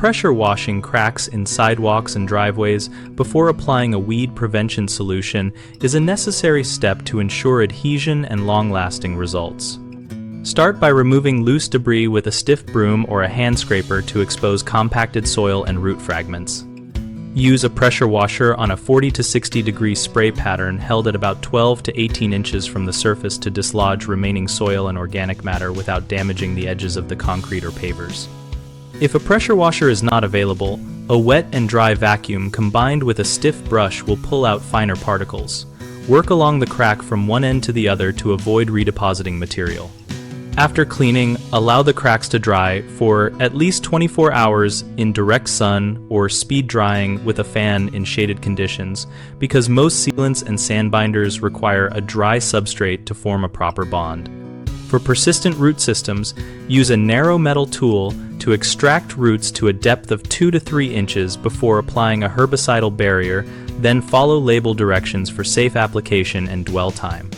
Pressure washing cracks in sidewalks and driveways before applying a weed prevention solution is a necessary step to ensure adhesion and long-lasting results. Start by removing loose debris with a stiff broom or a hand scraper to expose compacted soil and root fragments. Use a pressure washer on a 40 to 60 degree spray pattern held at about 12 to 18 inches from the surface to dislodge remaining soil and organic matter without damaging the edges of the concrete or pavers. If a pressure washer is not available, a wet and dry vacuum combined with a stiff brush will pull out finer particles. Work along the crack from one end to the other to avoid redepositing material. After cleaning, allow the cracks to dry for at least 24 hours in direct sun or speed drying with a fan in shaded conditions, because most sealants and sand binders require a dry substrate to form a proper bond. For persistent root systems, use a narrow metal tool to extract roots to a depth of 2 to 3 inches before applying a herbicidal barrier, then follow label directions for safe application and dwell time.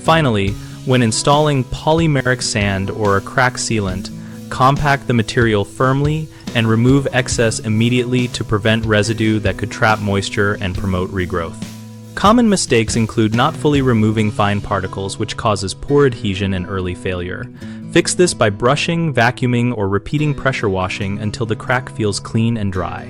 Finally, when installing polymeric sand or a crack sealant, compact the material firmly and remove excess immediately to prevent residue that could trap moisture and promote regrowth. Common mistakes include not fully removing fine particles, which causes poor adhesion and early failure. Fix this by brushing, vacuuming, or repeating pressure washing until the crack feels clean and dry.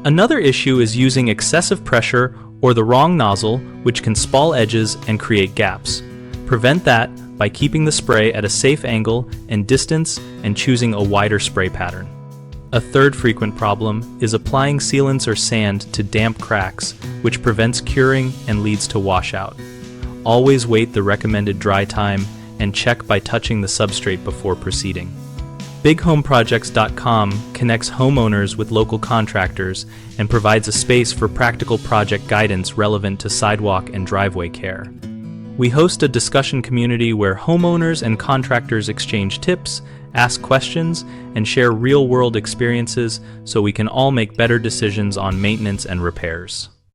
Another issue is using excessive pressure or the wrong nozzle, which can spall edges and create gaps. Prevent that by keeping the spray at a safe angle and distance and choosing a wider spray pattern. A third frequent problem is applying sealants or sand to damp cracks, which prevents curing and leads to washout. Always wait the recommended dry time and check by touching the substrate before proceeding. BigHomeProjects.com connects homeowners with local contractors and provides a space for practical project guidance relevant to sidewalk and driveway care. We host a discussion community where homeowners and contractors exchange tips, ask questions, and share real-world experiences so we can all make better decisions on maintenance and repairs.